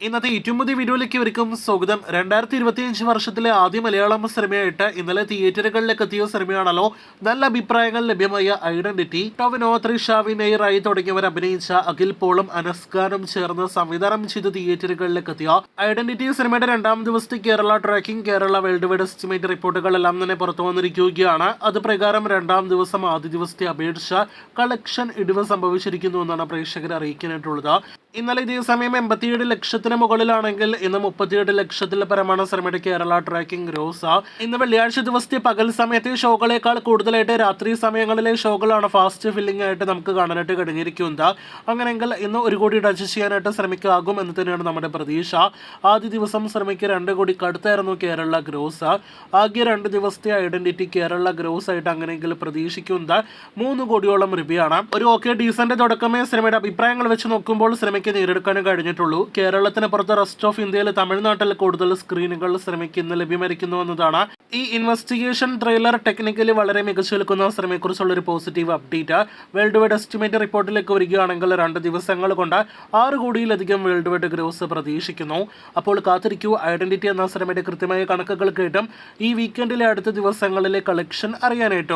ഇന്നത്തെ ഏറ്റവും പുതിയ വീഡിയോയിലേക്ക് ഇവർക്കും സ്വാഗതം. 2025 വർഷത്തിലെ ആദ്യ മലയാളം സിനിമയായിട്ട് ഇന്നലെ തിയേറ്ററുകളിലേക്ക് എത്തിയ സിനിമയാണല്ലോ നല്ല അഭിപ്രായങ്ങൾ ലഭ്യമായ ഐഡന്റിറ്റി. ടൊവിനോ, തൃഷ, വിനയ് റായ് തുടങ്ങിയവർ അഭിനയിച്ച അഖിൽ പോളും അനസ്കാനും ചേർന്ന് സംവിധാനം ചെയ്ത് തിയേറ്ററുകളിലേക്ക് എത്തിയ ഐഡന്റിറ്റി സിനിമയുടെ രണ്ടാം ദിവസത്തെ Kerala tracking, Kerala world wide estimate റിപ്പോർട്ടുകളെല്ലാം തന്നെ പുറത്തു വന്നിരിക്കുകയാണ്. അത് പ്രകാരം രണ്ടാം ദിവസം ആദ്യ ദിവസത്തെ അപേക്ഷ കളക്ഷൻ ഇടിവ് സംഭവിച്ചിരിക്കുന്നു എന്നാണ് പ്രേക്ഷകർ അറിയിക്കാനായിട്ടുള്ളത്. ഇന്നലെ ഇതേ സമയം 87 ലക്ഷത്തിന് മുകളിലാണെങ്കിൽ ഇന്ന് 38 ലക്ഷത്തിൽ പരമാണ് സിനിമയുടെ കേരള ട്രാക്കിംഗ് ഗ്രോസ്. ഇന്ന് വെള്ളിയാഴ്ച ദിവസത്തെ പകൽ സമയത്തെ ഷോകളേക്കാൾ കൂടുതലായിട്ട് രാത്രി സമയങ്ങളിലെ ഷോകളാണ് ഫാസ്റ്റ് ഫില്ലിംഗ് ആയിട്ട് നമുക്ക് കാണാനായിട്ട് കഴിഞ്ഞിരിക്കുന്നത്. അങ്ങനെയെങ്കിൽ ഇന്ന് 1 കോടി ടച്ച് ചെയ്യാനായിട്ട് ശ്രമിക്കാകും എന്ന് തന്നെയാണ് നമ്മുടെ പ്രതീക്ഷ. ആദ്യ ദിവസം സിനിമയ്ക്ക് 2 കോടി കടുത്തായിരുന്നു കേരള ഗ്രോസ്. ആകെ 2 ദിവസത്തെ ഐഡന്റിറ്റി കേരള ഗ്രോസ് ആയിട്ട് അങ്ങനെയെങ്കിൽ പ്രതീക്ഷിക്കുന്നത് 3 കോടിയോളം രൂപയാണ്. ഒരു ഡീസന്റ് തുടക്കമേ സിനിമയുടെ അഭിപ്രായങ്ങൾ വെച്ച് നോക്കുമ്പോൾ സിനിമയ്ക്ക് നേരിടുക്കാനും കഴിഞ്ഞിട്ടുള്ളൂ. കേരളത്തിന് പുറത്ത് റെസ്റ്റ് ഓഫ് ഇന്ത്യയിൽ തമിഴ്നാട്ടിൽ കൂടുതൽ സ്ക്രീനുകൾ സിനിമയ്ക്ക് ഇന്ന് ലഭ്യമായിരിക്കുന്നു എന്നതാണ് ഈ ഇൻവെസ്റ്റിഗേഷൻ ട്രെയിലർ ടെക്നിക്കലി വളരെ മികച്ചു നിൽക്കുന്ന സിനിമയെക്കുറിച്ചുള്ള ഒരു positive update. World wide estimate റിപ്പോർട്ടിലേക്ക് വരികയാണെങ്കിൽ 2 ദിവസങ്ങൾ കൊണ്ട് 6 കോടിയിലധികം വേൾഡ് വൈഡ് ഗ്രോസ് പ്രതീക്ഷിക്കുന്നു. അപ്പോൾ കാത്തിരിക്കൂ, ഐഡന്റിറ്റി എന്ന സിനിമയുടെ കൃത്യമായ കണക്കുകൾ കേട്ടും ഈ വീക്കെൻഡിലെ അടുത്ത ദിവസങ്ങളിലെ കളക്ഷൻ അറിയാനായിട്ടും.